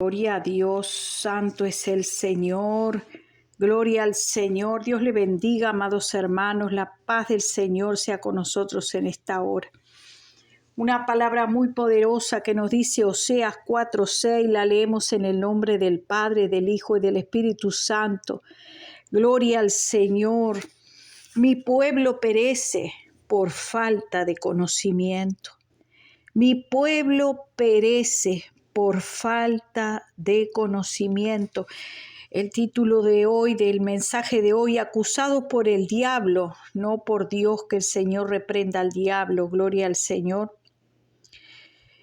Gloria a Dios, santo es el Señor, gloria al Señor. Dios le bendiga, amados hermanos, la paz del Señor sea con nosotros en esta hora. Una palabra muy poderosa que nos dice Oseas 4:6, la leemos en el nombre del Padre, del Hijo y del Espíritu Santo. Gloria al Señor. Mi pueblo perece por falta de conocimiento. Mi pueblo perece por falta de conocimiento. El título de hoy, del mensaje de hoy: acusado por el diablo, no por Dios. Que el Señor reprenda al diablo. Gloria al Señor.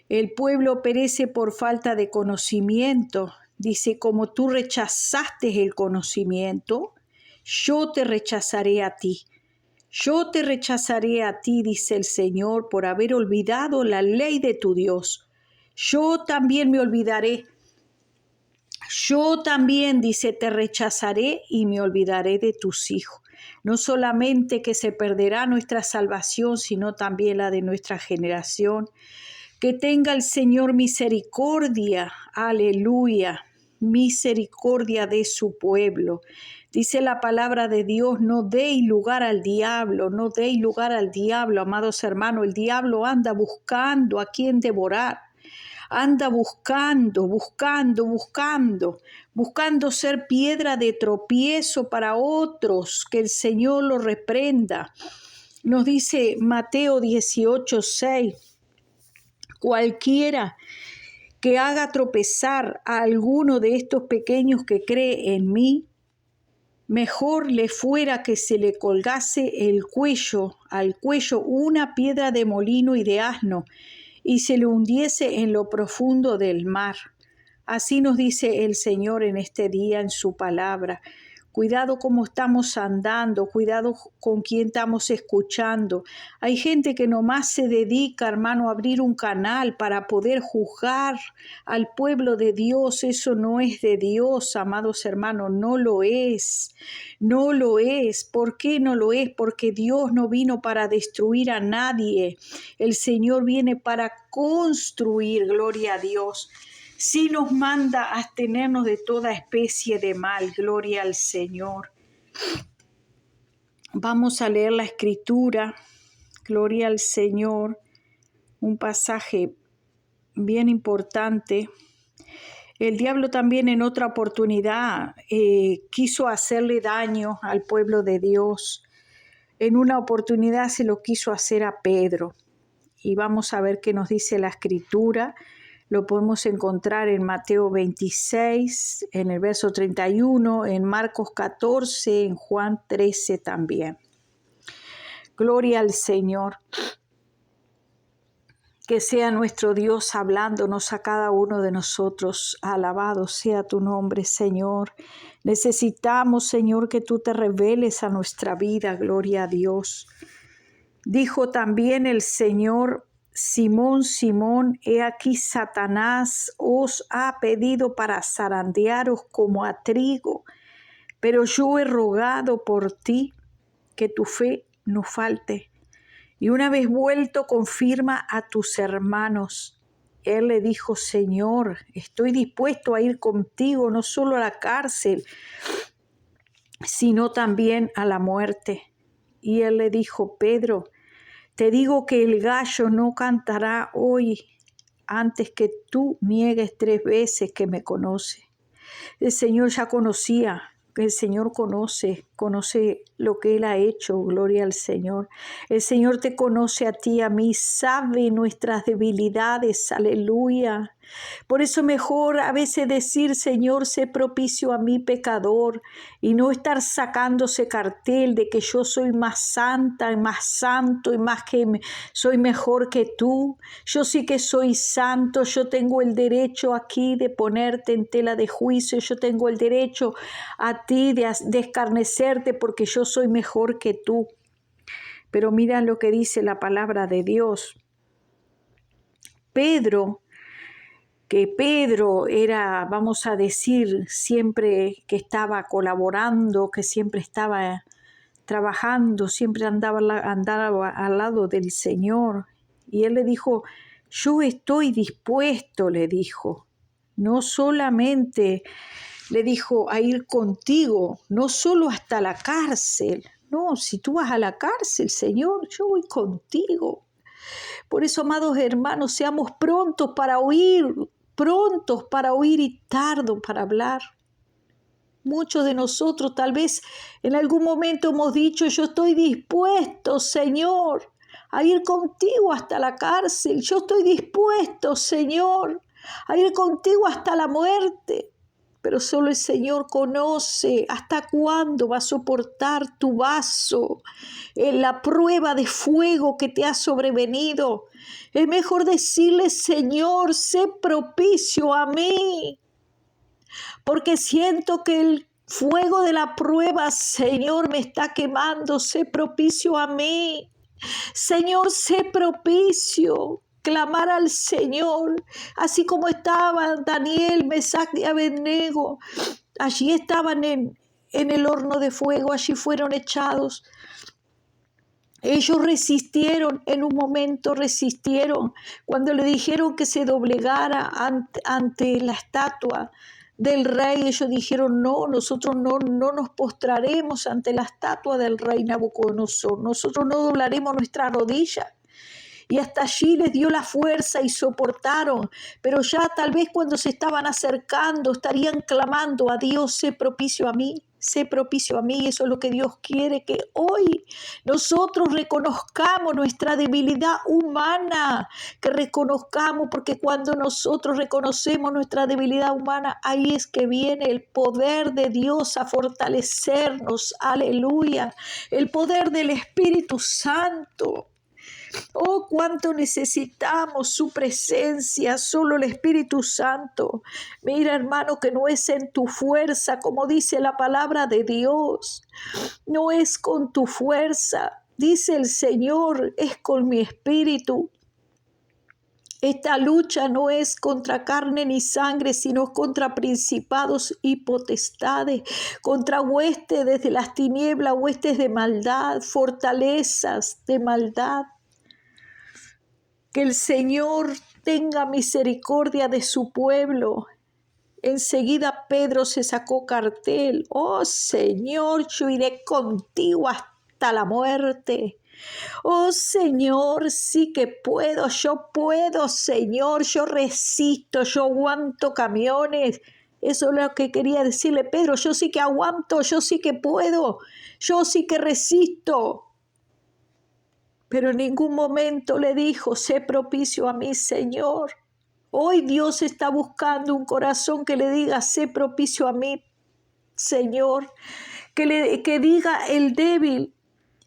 El pueblo perece por falta de conocimiento. Dice: como tú rechazaste el conocimiento, yo te rechazaré a ti. Yo te rechazaré a ti, dice el Señor, por haber olvidado la ley de tu Dios. Yo también me olvidaré. Yo también, dice, te rechazaré y me olvidaré de tus hijos. No solamente que se perderá nuestra salvación, sino también la de nuestra generación. Que tenga el Señor misericordia, aleluya, misericordia de su pueblo. Dice la palabra de Dios: no deis lugar al diablo, no deis lugar al diablo, amados hermanos. El diablo anda buscando a quien devorar. Anda buscando ser piedra de tropiezo para otros. Que el Señor lo reprenda. Nos dice Mateo 18:6. Cualquiera que haga tropezar a alguno de estos pequeños que cree en mí, mejor le fuera que se le colgase al cuello una piedra de molino y de asno, y se le hundiese en lo profundo del mar. Así nos dice el Señor en este día en su palabra. Cuidado cómo estamos andando, cuidado con quién estamos escuchando. Hay gente que nomás se dedica, hermano, a abrir un canal para poder juzgar al pueblo de Dios. Eso no es de Dios, amados hermanos, no lo es. No lo es. ¿Por qué no lo es? Porque Dios no vino para destruir a nadie. El Señor viene para construir, gloria a Dios. Sí nos manda a abstenernos de toda especie de mal, gloria al Señor. Vamos a leer la Escritura, gloria al Señor, un pasaje bien importante. El diablo también en otra oportunidad quiso hacerle daño al pueblo de Dios. En una oportunidad se lo quiso hacer a Pedro. Y vamos a ver qué nos dice la Escritura. Lo podemos encontrar en Mateo 26, en el verso 31, en Marcos 14, en Juan 13 también. Gloria al Señor. Que sea nuestro Dios hablándonos a cada uno de nosotros. Alabado sea tu nombre, Señor. Necesitamos, Señor, que tú te reveles a nuestra vida. Gloria a Dios. Dijo también el Señor: Simón, Simón, he aquí Satanás os ha pedido para zarandearos como a trigo, pero yo he rogado por ti que tu fe no falte. Y una vez vuelto, confirma a tus hermanos. Él le dijo: Señor, estoy dispuesto a ir contigo, no solo a la cárcel, sino también a la muerte. Y él le dijo: Pedro, te digo que el gallo no cantará hoy antes que tú niegues 3 veces que me conoce. El Señor ya conocía, el Señor conoce lo que Él ha hecho, gloria al Señor. El Señor te conoce a ti, a mí, sabe nuestras debilidades, aleluya. Por eso mejor a veces decir: Señor, sé propicio a mí pecador, y no estar sacándose cartel de que yo soy más santa y más santo y más que soy mejor que tú. Yo sí que soy santo, yo tengo el derecho aquí de ponerte en tela de juicio, yo tengo el derecho a ti de escarnecerte porque yo soy mejor que tú. Pero mira lo que dice la palabra de Dios. Pedro era, vamos a decir, siempre que estaba colaborando, que siempre estaba trabajando, siempre andaba al lado del Señor. Y él le dijo: yo estoy dispuesto, le dijo. no solamente le dijo a ir contigo, no solo hasta la cárcel. No, si tú vas a la cárcel, Señor, yo voy contigo. Por eso, amados hermanos, seamos prontos para oír y tardos para hablar. Muchos de nosotros tal vez en algún momento hemos dicho, yo estoy dispuesto, Señor, a ir contigo hasta la cárcel. Yo estoy dispuesto, Señor, a ir contigo hasta la muerte. Pero solo el Señor conoce hasta cuándo va a soportar tu vaso en la prueba de fuego que te ha sobrevenido. Es mejor decirle, Señor, sé propicio a mí, porque siento que el fuego de la prueba, Señor, me está quemando. Sé propicio a mí. Señor, sé propicio. Clamar al Señor, así como estaban Daniel, Mesac y Abednego. Allí estaban en el horno de fuego, allí fueron echados. Ellos resistieron, en un momento resistieron, cuando le dijeron que se doblegara ante la estatua del rey. Ellos dijeron, no, nosotros no nos postraremos ante la estatua del rey Nabucodonosor, nosotros no doblaremos nuestra rodilla. Y hasta allí les dio la fuerza y soportaron, pero ya tal vez cuando se estaban acercando estarían clamando a Dios, sé propicio a mí. Sé propicio a mí. Eso es lo que Dios quiere, que hoy nosotros reconozcamos nuestra debilidad humana, que reconozcamos, porque cuando nosotros reconocemos nuestra debilidad humana, ahí es que viene el poder de Dios a fortalecernos. Aleluya. El poder del Espíritu Santo. Oh, cuánto necesitamos su presencia, solo el Espíritu Santo. Mira, hermano, que no es en tu fuerza, como dice la palabra de Dios. No es con tu fuerza, dice el Señor, es con mi espíritu. Esta lucha no es contra carne ni sangre, sino contra principados y potestades, contra huestes desde las tinieblas, huestes de maldad, fortalezas de maldad. Que el Señor tenga misericordia de su pueblo. Enseguida Pedro se sacó cartel. Oh Señor, yo iré contigo hasta la muerte. Oh Señor, sí que puedo, yo puedo, Señor, yo resisto, yo aguanto camiones. Eso es lo que quería decirle Pedro, yo sí que aguanto, yo sí que puedo, yo sí que resisto. Pero en ningún momento le dijo, sé propicio a mí, Señor. Hoy Dios está buscando un corazón que le diga, sé propicio a mí, Señor. Que diga el débil,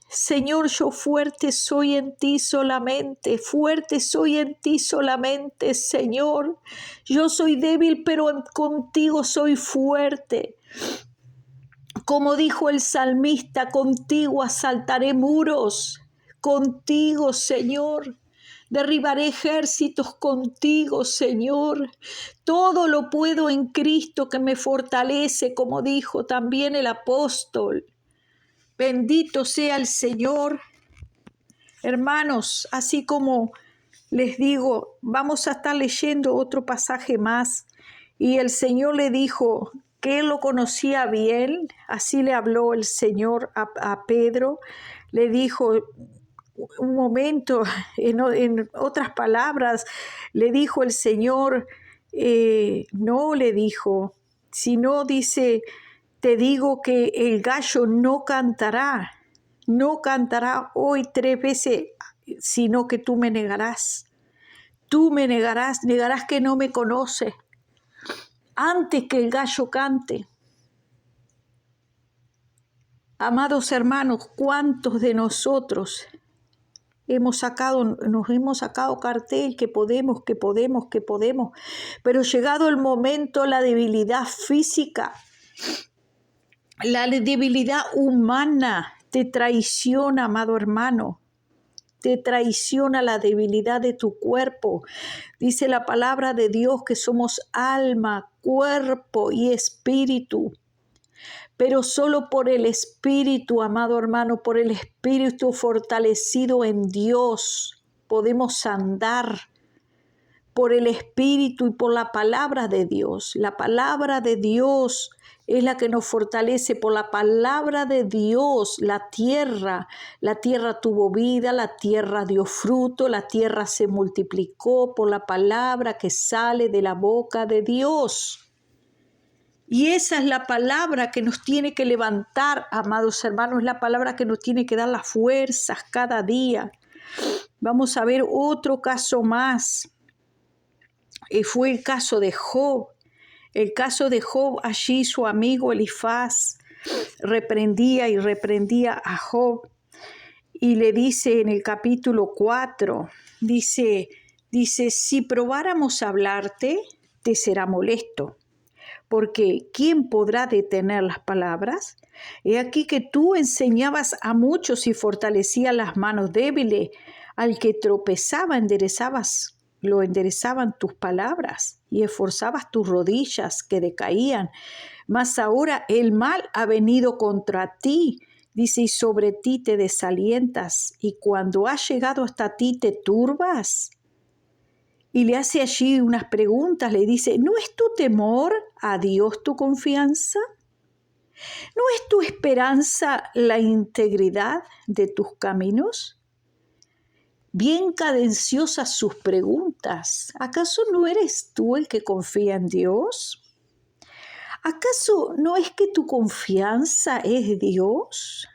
Señor, yo fuerte soy en ti solamente, fuerte soy en ti solamente, Señor. Yo soy débil, pero contigo soy fuerte. Como dijo el salmista, contigo asaltaré muros. Contigo, Señor, derribaré ejércitos contigo, Señor. Todo lo puedo en Cristo que me fortalece, como dijo también el apóstol. Bendito sea el Señor. Hermanos, así como les digo, vamos a estar leyendo otro pasaje más. Y el Señor le dijo que él lo conocía bien. Así le habló el Señor a Pedro. Le dijo, un momento, en otras palabras, le dijo el Señor, no le dijo, sino dice, te digo que el gallo no cantará hoy 3 veces, sino que tú me negarás. Tú me negarás que no me conoces, antes que el gallo cante. Amados hermanos, ¿cuántos de nosotros nos hemos sacado cartel que podemos, pero llegado el momento, la debilidad física, la debilidad humana te traiciona, amado hermano, te traiciona la debilidad de tu cuerpo. Dice la palabra de Dios que somos alma, cuerpo y espíritu. Pero solo por el Espíritu, amado hermano, por el Espíritu fortalecido en Dios, podemos andar, por el Espíritu y por la palabra de Dios. La palabra de Dios es la que nos fortalece. Por la palabra de Dios, la tierra tuvo vida, la tierra dio fruto, la tierra se multiplicó por la palabra que sale de la boca de Dios. Y esa es la palabra que nos tiene que levantar, amados hermanos, es la palabra que nos tiene que dar las fuerzas cada día. Vamos a ver otro caso más. Fue el caso de Job. El caso de Job, allí su amigo Elifaz reprendía a Job y le dice en el capítulo 4, dice, si probáramos a hablarte, te será molesto, porque ¿quién podrá detener las palabras? He aquí que tú enseñabas a muchos y fortalecías las manos débiles, al que tropezaba lo enderezaban tus palabras y esforzabas tus rodillas que decaían. Mas ahora el mal ha venido contra ti, dice, y sobre ti te desalientas, y cuando ha llegado hasta ti te turbas. Y le hace allí unas preguntas, le dice, ¿no es tu temor a Dios tu confianza? ¿No es tu esperanza la integridad de tus caminos? Bien cadenciosas sus preguntas. ¿Acaso no eres tú el que confía en Dios? ¿Acaso no es que tu confianza es Dios?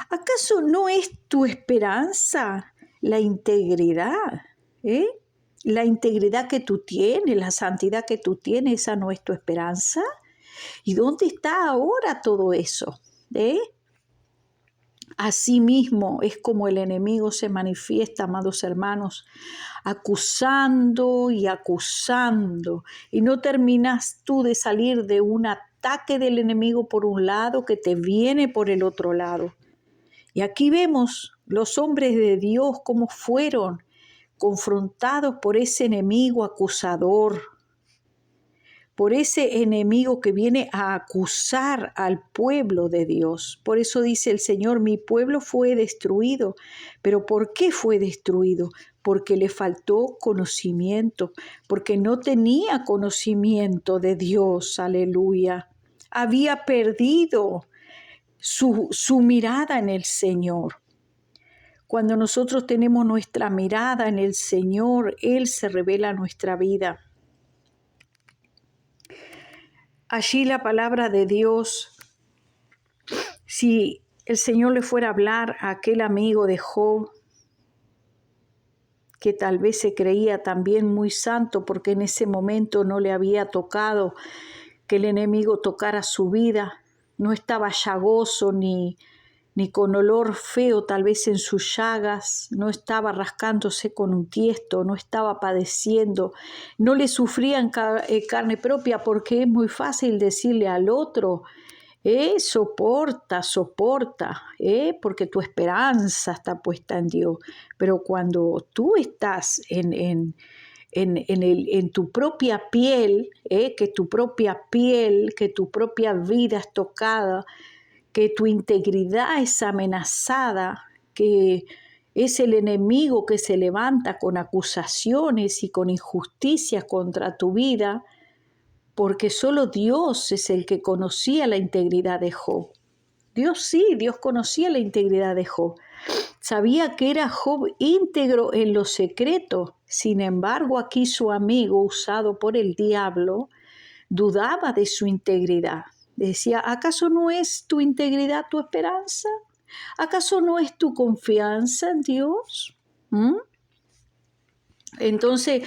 ¿Acaso no es tu esperanza la integridad? La integridad que tú tienes, la santidad que tú tienes, ¿esa no es tu esperanza? ¿Y dónde está ahora todo eso? Asimismo es como el enemigo se manifiesta, amados hermanos, acusando y acusando. Y no terminas tú de salir de un ataque del enemigo por un lado que te viene por el otro lado. Y aquí vemos los hombres de Dios cómo fueron confrontados por ese enemigo acusador, por ese enemigo que viene a acusar al pueblo de Dios. Por eso dice el Señor, mi pueblo fue destruido. ¿Pero por qué fue destruido? Porque le faltó conocimiento, porque no tenía conocimiento de Dios, aleluya. Había perdido su mirada en el Señor. Cuando nosotros tenemos nuestra mirada en el Señor, Él se revela en nuestra vida. Allí la palabra de Dios, si el Señor le fuera a hablar a aquel amigo de Job, que tal vez se creía también muy santo porque en ese momento no le había tocado que el enemigo tocara su vida, no estaba llagoso ni con olor feo tal vez en sus llagas, no estaba rascándose con un tiesto, no estaba padeciendo, no le sufrían carne propia, porque es muy fácil decirle al otro, soporta, porque tu esperanza está puesta en Dios. Pero cuando tú estás en tu propia piel, que tu propia vida es tocada, que tu integridad es amenazada, que es el enemigo que se levanta con acusaciones y con injusticias contra tu vida, porque solo Dios es el que conocía la integridad de Job. Dios conocía la integridad de Job. Sabía que era Job íntegro en lo secreto. Sin embargo, aquí su amigo, usado por el diablo, dudaba de su integridad. Decía, ¿acaso no es tu integridad tu esperanza? ¿Acaso no es tu confianza en Dios? Entonces,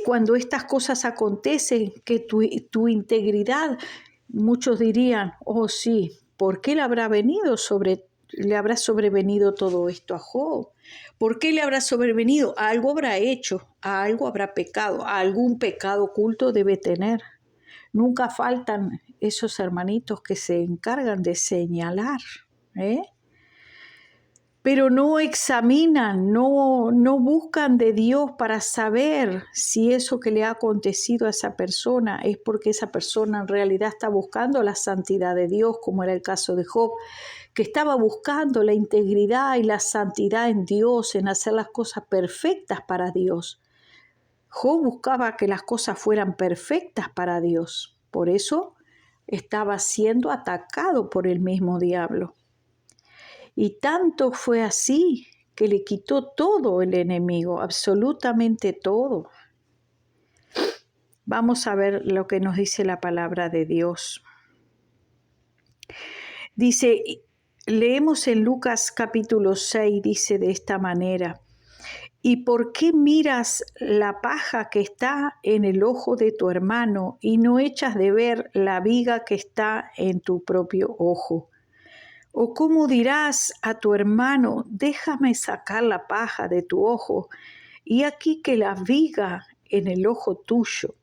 cuando estas cosas acontecen, que tu integridad, muchos dirían, oh sí, ¿por qué le habrá sobrevenido todo esto a Job? ¿Por qué le habrá sobrevenido? Algo habrá hecho, algo habrá pecado, algún pecado oculto debe tener. Nunca faltan esos hermanitos que se encargan de señalar, pero no examinan, no buscan de Dios para saber si eso que le ha acontecido a esa persona es porque esa persona en realidad está buscando la santidad de Dios, como era el caso de Job, que estaba buscando la integridad y la santidad en Dios, en hacer las cosas perfectas para Dios. Job buscaba que las cosas fueran perfectas para Dios. Por eso estaba siendo atacado por el mismo diablo. Y tanto fue así que le quitó todo el enemigo, absolutamente todo. Vamos a ver lo que nos dice la palabra de Dios. Dice, leemos en Lucas capítulo 6, dice de esta manera: ¿y por qué miras la paja que está en el ojo de tu hermano y no echas de ver la viga que está en tu propio ojo? ¿O cómo dirás a tu hermano, déjame sacar la paja de tu ojo, y aquí que la viga en el ojo tuyo?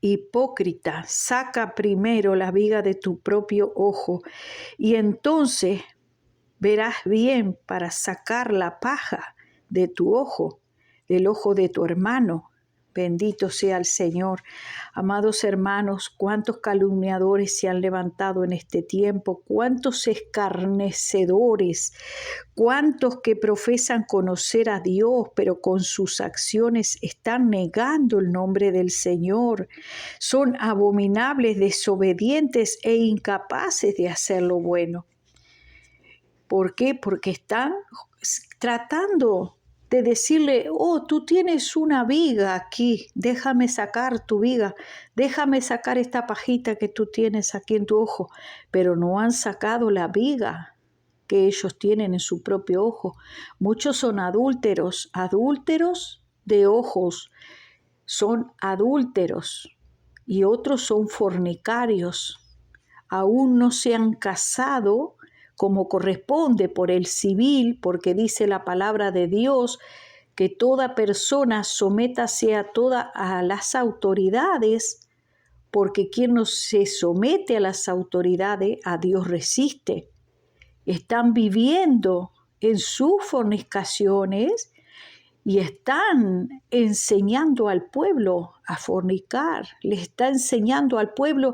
Hipócrita, saca primero la viga de tu propio ojo, y entonces verás bien para sacar la paja de tu ojo, del ojo de tu hermano. Bendito sea el Señor. Amados hermanos, cuántos calumniadores se han levantado en este tiempo, cuántos escarnecedores, cuántos que profesan conocer a Dios, pero con sus acciones están negando el nombre del Señor. Son abominables, desobedientes e incapaces de hacer lo bueno. ¿Por qué? Porque están tratando de decirle, oh, tú tienes una viga aquí, déjame sacar tu viga, déjame sacar esta pajita que tú tienes aquí en tu ojo, pero no han sacado la viga que ellos tienen en su propio ojo. Muchos son adúlteros, adúlteros de ojos, son adúlteros, y otros son fornicarios, aún no se han casado como corresponde por el civil, porque dice la palabra de Dios que toda persona sométase a las autoridades, porque quien no se somete a las autoridades, a Dios resiste. Están viviendo en sus fornicaciones y están enseñando al pueblo a fornicar. Le está enseñando al pueblo,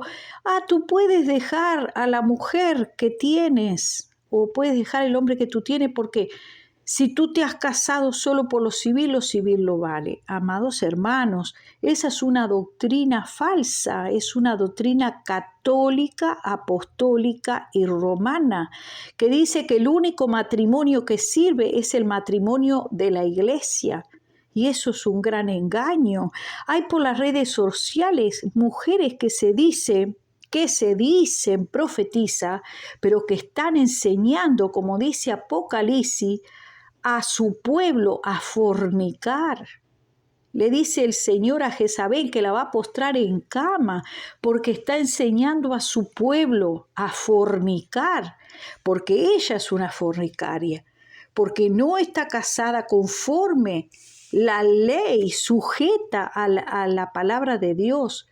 tú puedes dejar a la mujer que tienes, o puedes dejar el hombre que tú tienes, porque si tú te has casado solo por lo civil lo vale. Amados hermanos, esa es una doctrina falsa, es una doctrina católica, apostólica y romana, que dice que el único matrimonio que sirve es el matrimonio de la iglesia. Y eso es un gran engaño. Hay por las redes sociales mujeres que se dicen, profetiza, pero que están enseñando, como dice Apocalipsis, a su pueblo a fornicar. Le dice el Señor a Jezabel que la va a postrar en cama porque está enseñando a su pueblo a fornicar, porque ella es una fornicaria, porque no está casada conforme la ley, sujeta a la palabra de Dios.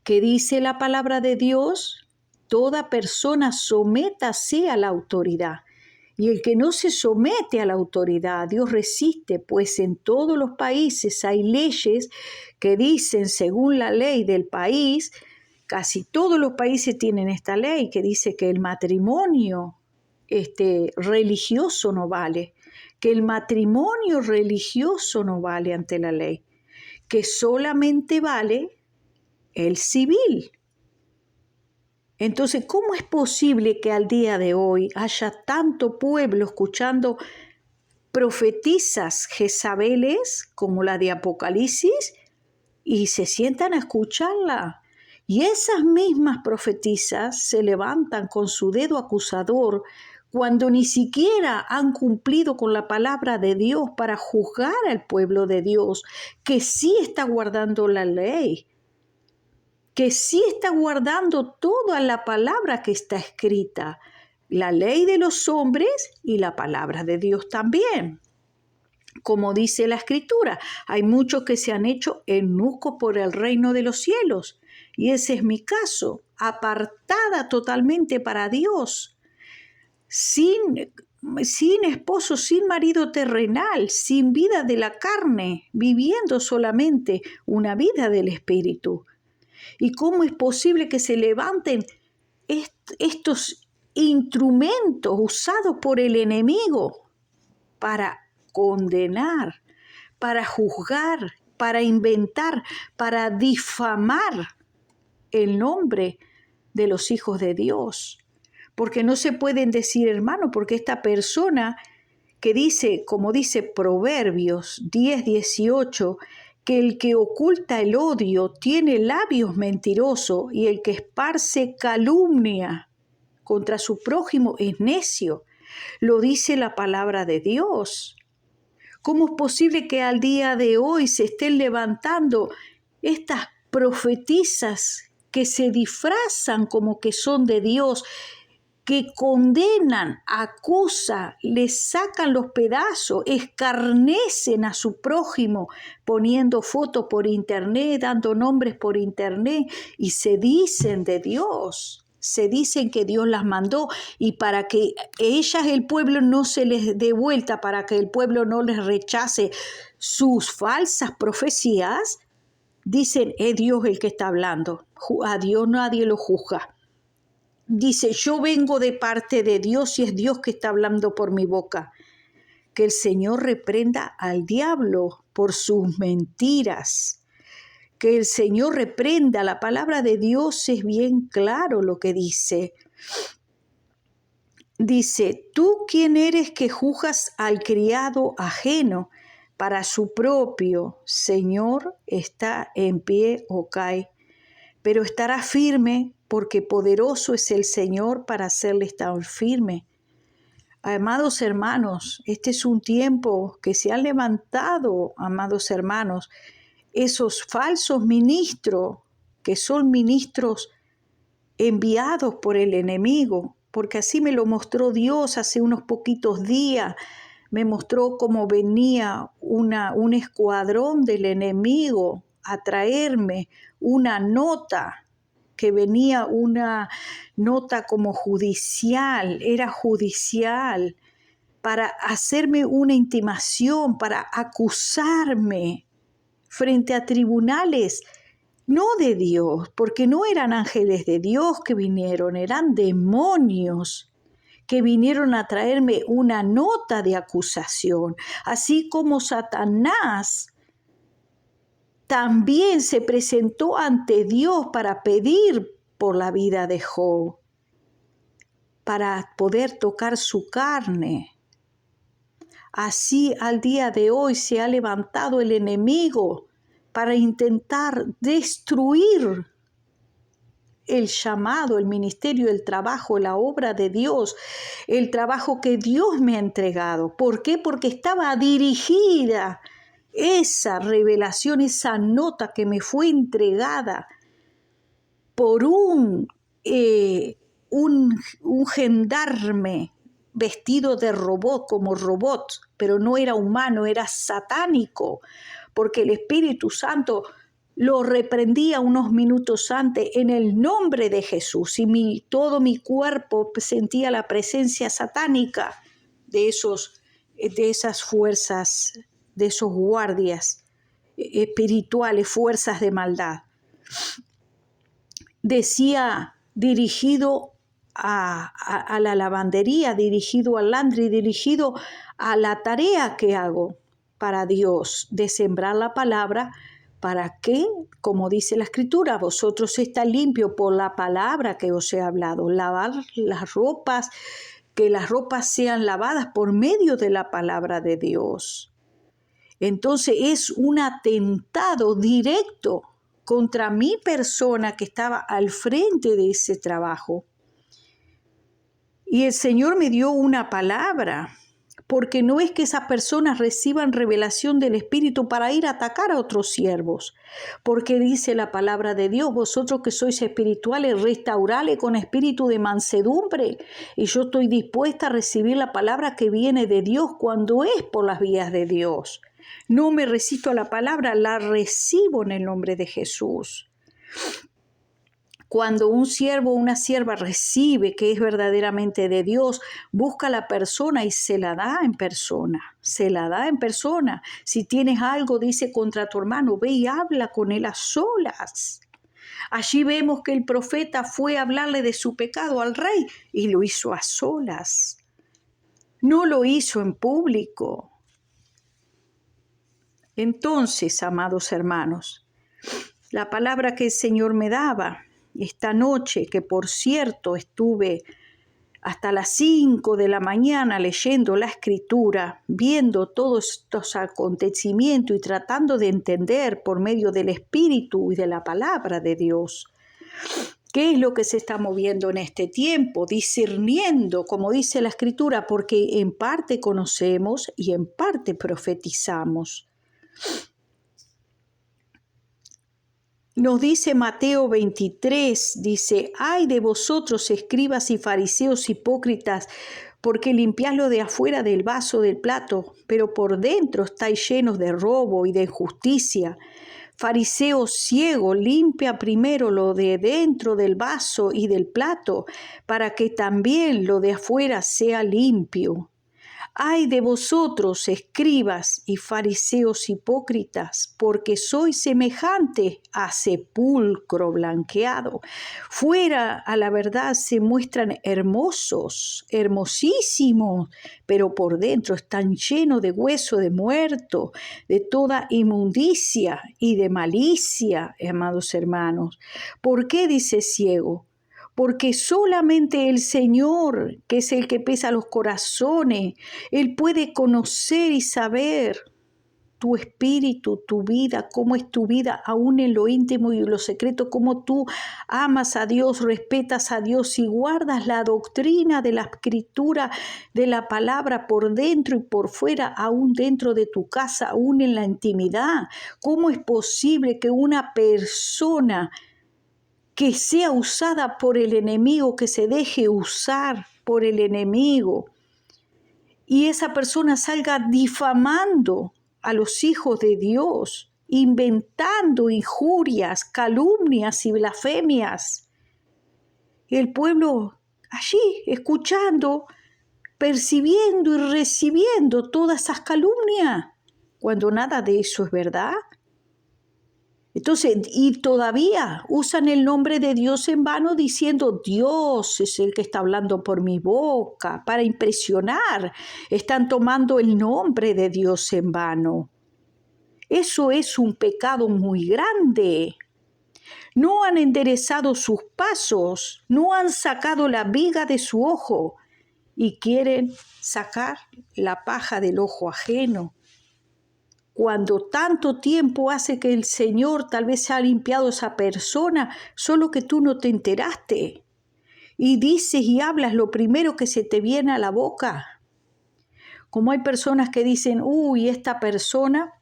¿Qué dice la palabra de Dios? Toda persona sométase a la autoridad. Y el que no se somete a la autoridad, Dios resiste, pues en todos los países hay leyes que dicen, según la ley del país, casi todos los países tienen esta ley que dice que el matrimonio religioso no vale, que el matrimonio religioso no vale ante la ley, que solamente vale el civil. Entonces, ¿cómo es posible que al día de hoy haya tanto pueblo escuchando profetizas Jezabeles como la de Apocalipsis y se sientan a escucharla? Y esas mismas profetizas se levantan con su dedo acusador cuando ni siquiera han cumplido con la palabra de Dios para juzgar al pueblo de Dios, que sí está guardando la ley, que sí está guardando toda la palabra que está escrita, la ley de los hombres y la palabra de Dios también. Como dice la Escritura, hay muchos que se han hecho eunucos por el reino de los cielos, y ese es mi caso, apartada totalmente para Dios, sin esposo, sin marido terrenal, sin vida de la carne, viviendo solamente una vida del Espíritu. ¿Y cómo es posible que se levanten estos instrumentos usados por el enemigo para condenar, para juzgar, para inventar, para difamar el nombre de los hijos de Dios. Porque no se pueden decir hermano, porque esta persona que dice, como dice Proverbios 10:18, que el que oculta el odio tiene labios mentirosos y el que esparce calumnia contra su prójimo es necio. Lo dice la palabra de Dios. ¿Cómo es posible que al día de hoy se estén levantando estas profetisas que se disfrazan como que son de Dios, que condenan, acusan, les sacan los pedazos, escarnecen a su prójimo, poniendo fotos por internet, dando nombres por internet, y se dicen de Dios? Se dicen que Dios las mandó, y para que ellas, el pueblo, no se les dé vuelta, para que el pueblo no les rechace sus falsas profecías, dicen, es Dios el que está hablando. A Dios nadie lo juzga. Dice, yo vengo de parte de Dios y es Dios que está hablando por mi boca. Que el Señor reprenda al diablo por sus mentiras. Que el Señor reprenda. La palabra de Dios es bien claro lo que dice. Dice, ¿tú quién eres que juzgas al criado ajeno? Para su propio Señor está en pie o cae, pero estará firme porque poderoso es el Señor para hacerle estar firme. Amados hermanos, este es un tiempo que se han levantado, amados hermanos, esos falsos ministros que son ministros enviados por el enemigo, porque así me lo mostró Dios hace unos poquitos días. Me mostró cómo venía un escuadrón del enemigo a traerme una nota, que venía una nota como judicial, era judicial, para hacerme una intimación, para acusarme frente a tribunales, no de Dios, porque no eran ángeles de Dios que vinieron, eran demonios que vinieron a traerme una nota de acusación, así como Satanás también se presentó ante Dios para pedir por la vida de Job, para poder tocar su carne. Así al día de hoy se ha levantado el enemigo para intentar destruir el llamado, el ministerio, el trabajo, la obra de Dios, el trabajo que Dios me ha entregado. ¿Por qué? Porque estaba dirigida esa revelación, esa nota que me fue entregada por un gendarme vestido de robot, como robot, pero no era humano, era satánico, porque el Espíritu Santo lo reprendía unos minutos antes en el nombre de Jesús, y todo mi cuerpo sentía la presencia satánica de esas fuerzas, de esos guardias espirituales, fuerzas de maldad. Decía, dirigido a la lavandería, dirigido al laundry, dirigido a la tarea que hago para Dios, de sembrar la palabra, para que, como dice la Escritura, vosotros estáis limpios por la palabra que os he hablado. Lavar las ropas, que las ropas sean lavadas por medio de la palabra de Dios. Entonces es un atentado directo contra mi persona que estaba al frente de ese trabajo. Y el Señor me dio una palabra, porque no es que esas personas reciban revelación del Espíritu para ir a atacar a otros siervos, porque dice la palabra de Dios, vosotros que sois espirituales, restaurale con espíritu de mansedumbre, y yo estoy dispuesta a recibir la palabra que viene de Dios cuando es por las vías de Dios. No me resisto a la palabra, la recibo en el nombre de Jesús. Cuando un siervo o una sierva recibe que es verdaderamente de Dios, busca a la persona y se la da en persona. Se la da en persona. Si tienes algo, dice, contra tu hermano, ve y habla con él a solas. Allí vemos que el profeta fue a hablarle de su pecado al rey y lo hizo a solas. No lo hizo en público. Entonces, amados hermanos, la palabra que el Señor me daba esta noche, que por cierto estuve hasta las 5 de la mañana leyendo la Escritura, viendo todos estos acontecimientos y tratando de entender por medio del Espíritu y de la palabra de Dios qué es lo que se está moviendo en este tiempo, discerniendo, como dice la Escritura, porque en parte conocemos y en parte profetizamos. Nos dice Mateo 23, dice, ¡ay de vosotros, escribas y fariseos hipócritas, porque limpiáis lo de afuera del vaso del plato, pero por dentro estáis llenos de robo y de injusticia? Fariseo ciego, limpia primero lo de dentro del vaso y del plato, para que también lo de afuera sea limpio. ¡Ay de vosotros, escribas y fariseos hipócritas, porque sois semejantes a sepulcro blanqueado! Fuera, a la verdad, se muestran hermosos, hermosísimos, pero por dentro están llenos de hueso de muerto, de toda inmundicia y de malicia, amados hermanos. ¿Por qué dice ciego? Porque solamente el Señor, que es el que pesa los corazones, Él puede conocer y saber tu espíritu, tu vida, cómo es tu vida, aún en lo íntimo y en lo secreto, cómo tú amas a Dios, respetas a Dios y guardas la doctrina de la Escritura, de la palabra por dentro y por fuera, aún dentro de tu casa, aún en la intimidad. ¿Cómo es posible que una persona que sea usada por el enemigo, que se deje usar por el enemigo, y esa persona salga difamando a los hijos de Dios, inventando injurias, calumnias y blasfemias? El pueblo allí, escuchando, percibiendo y recibiendo todas esas calumnias, cuando nada de eso es verdad. Entonces, y todavía usan el nombre de Dios en vano diciendo, Dios es el que está hablando por mi boca, para impresionar. Están tomando el nombre de Dios en vano. Eso es un pecado muy grande. No han enderezado sus pasos, no han sacado la viga de su ojo y quieren sacar la paja del ojo ajeno. Cuando tanto tiempo hace que el Señor tal vez ha limpiado a esa persona, solo que tú no te enteraste. Y dices y hablas lo primero que se te viene a la boca. Como hay personas que dicen, uy, esta persona,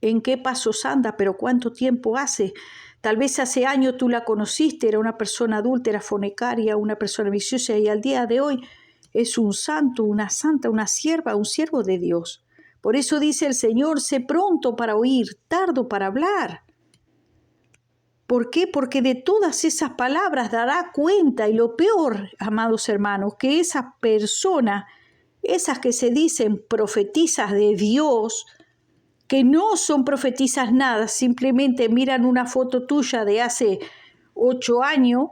¿en qué pasos anda? Pero ¿cuánto tiempo hace? Tal vez hace años tú la conociste, era una persona adúltera, fornicaria, una persona viciosa, y al día de hoy es un santo, una santa, una sierva, un siervo de Dios. Por eso dice el Señor, sé pronto para oír, tardo para hablar. ¿Por qué? Porque de todas esas palabras dará cuenta. Y lo peor, amados hermanos, que esas personas, esas que se dicen profetizas de Dios, que no son profetizas nada, simplemente miran una foto tuya de hace 8 años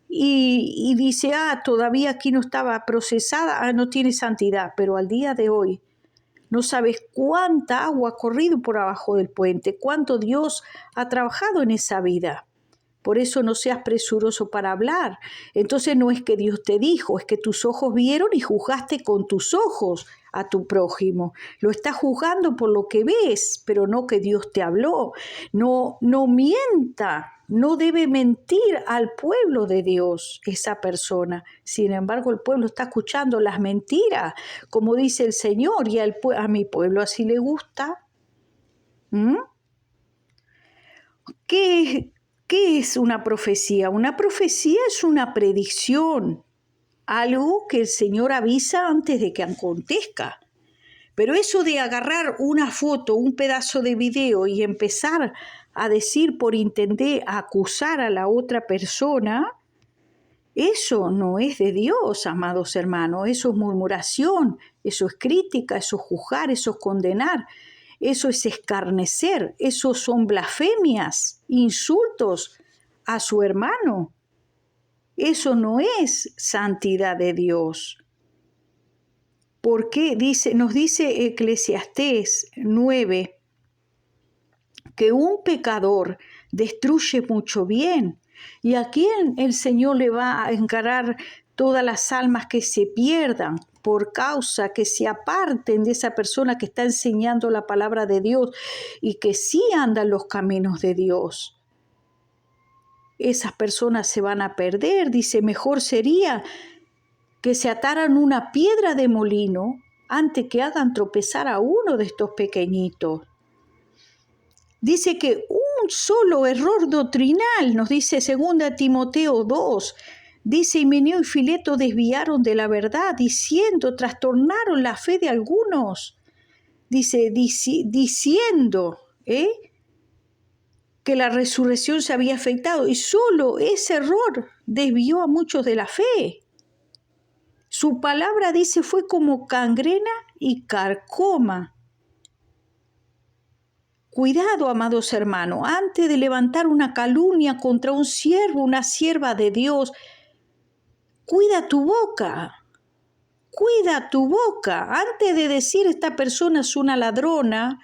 y dice, todavía aquí no estaba procesada, no tiene santidad, pero al día de hoy no sabes cuánta agua ha corrido por abajo del puente, cuánto Dios ha trabajado en esa vida. Por eso no seas presuroso para hablar. Entonces no es que Dios te dijo, es que tus ojos vieron y juzgaste con tus ojos a tu prójimo. Lo estás juzgando por lo que ves, pero no que Dios te habló. No mienta. No debe mentir al pueblo de Dios esa persona. Sin embargo, el pueblo está escuchando las mentiras, como dice el Señor, y a mi pueblo así le gusta. ¿Qué es una profecía? Una profecía es una predicción, algo que el Señor avisa antes de que acontezca. Pero eso de agarrar una foto, un pedazo de video y empezar a decir por internet, a acusar a la otra persona, eso no es de Dios, amados hermanos. Eso es murmuración, eso es crítica, eso es juzgar, eso es condenar. Eso es escarnecer, eso son blasfemias, insultos a su hermano. Eso no es santidad de Dios. Porque nos dice Eclesiastés 9 que un pecador destruye mucho bien. ¿Y a quién el Señor le va a encarar todas las almas que se pierdan por causa que se aparten de esa persona que está enseñando la palabra de Dios y que sí andan los caminos de Dios? Esas personas se van a perder. Dice, mejor sería que se ataran una piedra de molino antes que hagan tropezar a uno de estos pequeñitos. Dice que un solo error doctrinal, nos dice 2 Timoteo 2, dice, Himeneo y Fileto desviaron de la verdad, diciendo, trastornaron la fe de algunos. Dice, diciendo que la resurrección se había afectado, y solo ese error desvió a muchos de la fe. Su palabra, dice, fue como gangrena y carcoma. Cuidado, amados hermanos, antes de levantar una calumnia contra un siervo, una sierva de Dios, cuida tu boca. Cuida tu boca. Antes de decir esta persona es una ladrona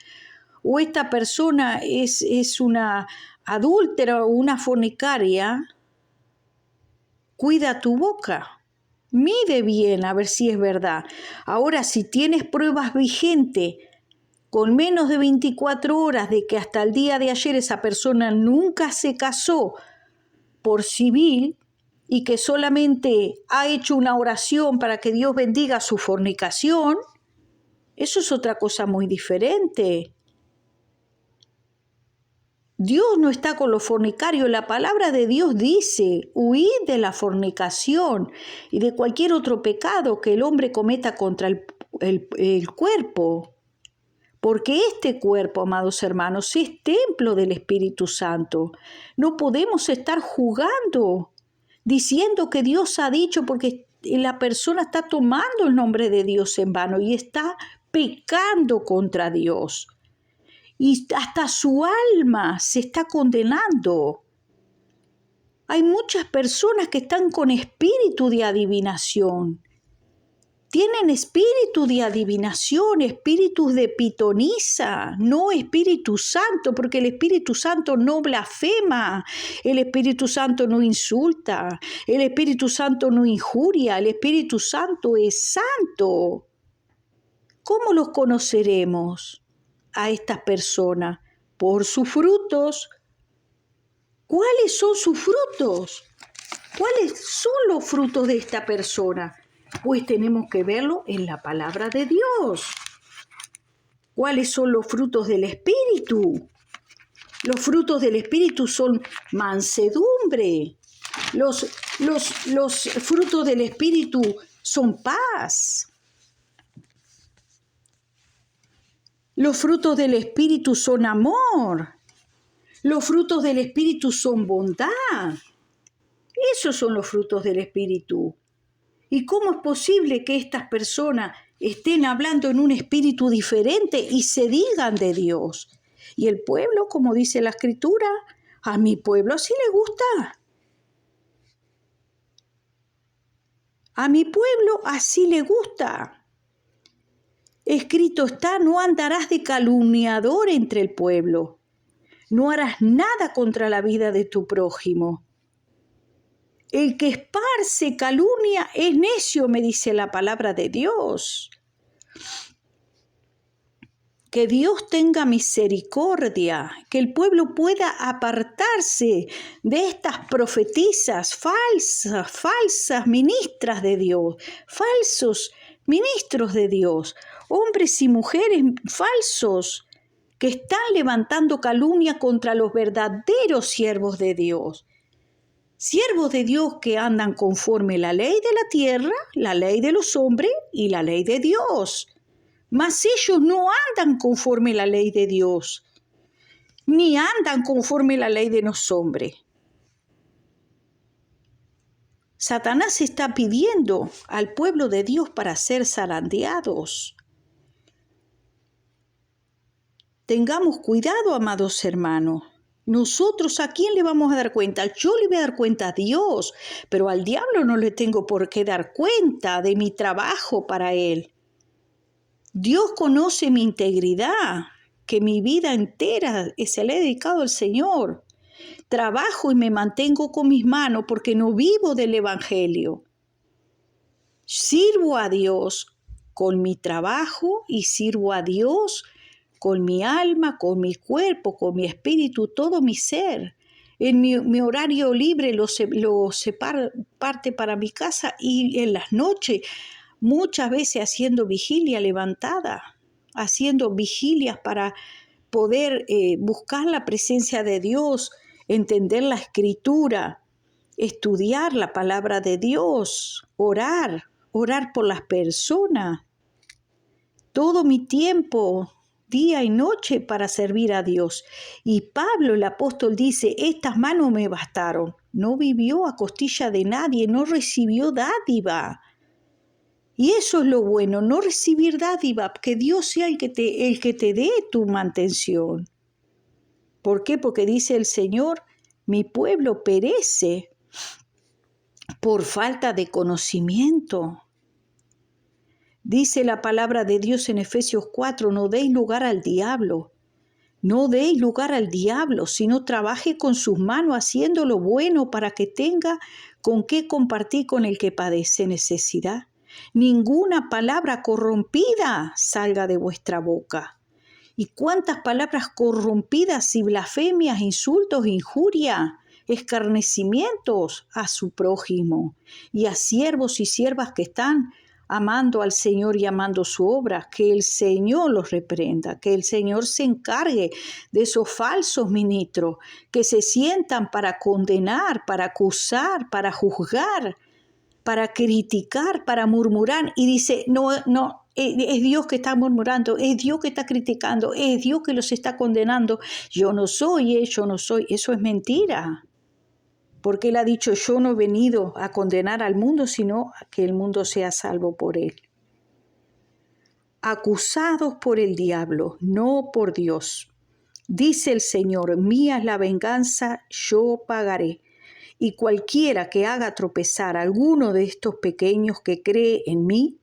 o esta persona es una adúltera o una fornicaria, cuida tu boca. Mide bien a ver si es verdad. Ahora, si tienes pruebas vigentes con menos de 24 horas de que hasta el día de ayer esa persona nunca se casó por civil y que solamente ha hecho una oración para que Dios bendiga su fornicación, eso es otra cosa muy diferente. Dios no está con los fornicarios. La palabra de Dios dice, huid de la fornicación y de cualquier otro pecado que el hombre cometa contra el cuerpo. Porque este cuerpo, amados hermanos, es templo del Espíritu Santo. No podemos estar jugando, diciendo que Dios ha dicho, porque la persona está tomando el nombre de Dios en vano y está pecando contra Dios. Y hasta su alma se está condenando. Hay muchas personas que están con espíritu de adivinación. Tienen espíritu de adivinación, espíritus de pitonisa, no Espíritu Santo, porque el Espíritu Santo no blasfema, el Espíritu Santo no insulta, el Espíritu Santo no injuria, el Espíritu Santo es santo. ¿Cómo los conoceremos a estas personas? Por sus frutos. ¿Cuáles son sus frutos? ¿Cuáles son los frutos de esta persona? Pues tenemos que verlo en la palabra de Dios. ¿Cuáles son los frutos del Espíritu? Los frutos del Espíritu son mansedumbre. Los frutos del Espíritu son paz. Los frutos del Espíritu son amor. Los frutos del Espíritu son bondad. Esos son los frutos del Espíritu. ¿Y cómo es posible que estas personas estén hablando en un espíritu diferente y se digan de Dios? Y el pueblo, como dice la Escritura, a mi pueblo así le gusta. A mi pueblo así le gusta. Escrito está, no andarás de calumniador entre el pueblo. No harás nada contra la vida de tu prójimo. El que esparce calumnia es necio, me dice la palabra de Dios. Que Dios tenga misericordia, que el pueblo pueda apartarse de estas profetisas falsas ministras de Dios, falsos ministros de Dios, hombres y mujeres falsos que están levantando calumnia contra los verdaderos siervos de Dios. Siervos de Dios que andan conforme la ley de la tierra, la ley de los hombres y la ley de Dios. Mas ellos no andan conforme la ley de Dios, ni andan conforme la ley de los hombres. Satanás está pidiendo al pueblo de Dios para ser zarandeados. Tengamos cuidado, amados hermanos. Nosotros, ¿a quién le vamos a dar cuenta? Yo le voy a dar cuenta a Dios, pero al diablo no le tengo por qué dar cuenta de mi trabajo para él. Dios conoce mi integridad, que mi vida entera se la he dedicado al Señor. Trabajo y me mantengo con mis manos porque no vivo del Evangelio. Sirvo a Dios con mi trabajo y sirvo a Dios con mi alma, con mi cuerpo, con mi espíritu, todo mi ser. En mi horario libre lo separo parte para mi casa y en las noches, muchas veces haciendo vigilia levantada, haciendo vigilias para poder buscar la presencia de Dios, entender la escritura, estudiar la palabra de Dios, orar por las personas. Todo mi tiempo, día y noche, para servir a Dios. Y Pablo, el apóstol, dice, estas manos me bastaron. No vivió a costilla de nadie, no recibió dádiva. Y eso es lo bueno, no recibir dádiva, que Dios sea el que te dé tu mantención. ¿Por qué? Porque dice el Señor, mi pueblo perece por falta de conocimiento. Dice la palabra de Dios en Efesios 4, no deis lugar al diablo. No deis lugar al diablo, sino trabaje con sus manos haciendo lo bueno para que tenga con qué compartir con el que padece necesidad. Ninguna palabra corrompida salga de vuestra boca. ¿Y cuántas palabras corrompidas y blasfemias, insultos, injurias, escarnecimientos a su prójimo y a siervos y siervas que están amando al Señor y amando su obra? Que el Señor los reprenda, que el Señor se encargue de esos falsos ministros que se sientan para condenar, para acusar, para juzgar, para criticar, para murmurar, y dice, no, es Dios que está murmurando, es Dios que está criticando, es Dios que los está condenando. Yo no soy. Eso es mentira. Porque Él ha dicho, yo no he venido a condenar al mundo, sino a que el mundo sea salvo por Él. Acusados por el diablo, no por Dios. Dice el Señor, mía es la venganza, yo pagaré. Y cualquiera que haga tropezar a alguno de estos pequeños que cree en mí,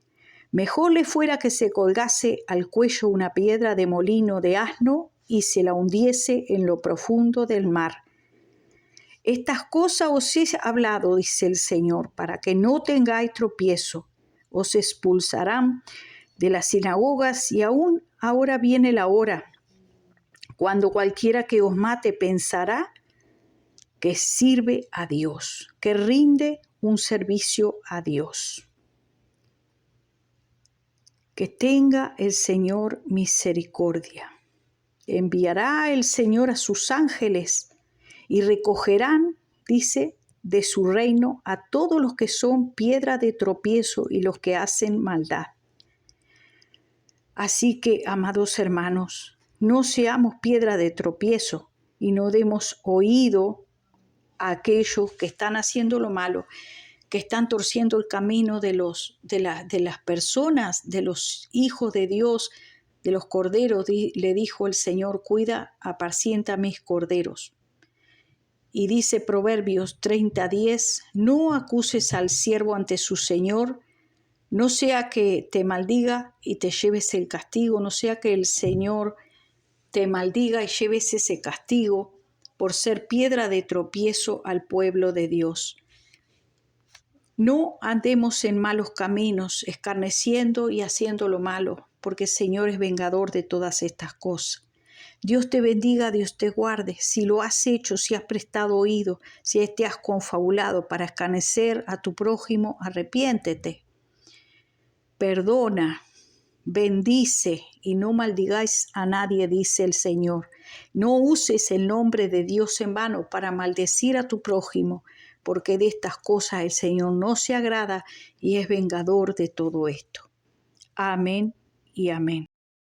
mejor le fuera que se colgase al cuello una piedra de molino de asno y se la hundiese en lo profundo del mar. Estas cosas os he hablado, dice el Señor, para que no tengáis tropiezo. Os expulsarán de las sinagogas y aún ahora viene la hora, cuando cualquiera que os mate pensará que sirve a Dios, que rinde un servicio a Dios. Que tenga el Señor misericordia. Enviará el Señor a sus ángeles y recogerán, dice, de su reino a todos los que son piedra de tropiezo y los que hacen maldad. Así que, amados hermanos, no seamos piedra de tropiezo y no demos oído a aquellos que están haciendo lo malo, que están torciendo el camino de las personas, de los hijos de Dios, de los corderos. Le dijo el Señor, cuida, apacienta mis corderos. Y dice Proverbios 30:10, no acuses al siervo ante su señor, no sea que te maldiga y te lleves el castigo, no sea que el Señor te maldiga y lleves ese castigo por ser piedra de tropiezo al pueblo de Dios. No andemos en malos caminos, escarneciendo y haciendo lo malo, porque el Señor es vengador de todas estas cosas. Dios te bendiga, Dios te guarde. Si lo has hecho, si has prestado oído, si te has confabulado para escarnecer a tu prójimo, arrepiéntete. Perdona, bendice y no maldigáis a nadie, dice el Señor. No uses el nombre de Dios en vano para maldecir a tu prójimo, porque de estas cosas el Señor no se agrada y es vengador de todo esto. Amén y amén.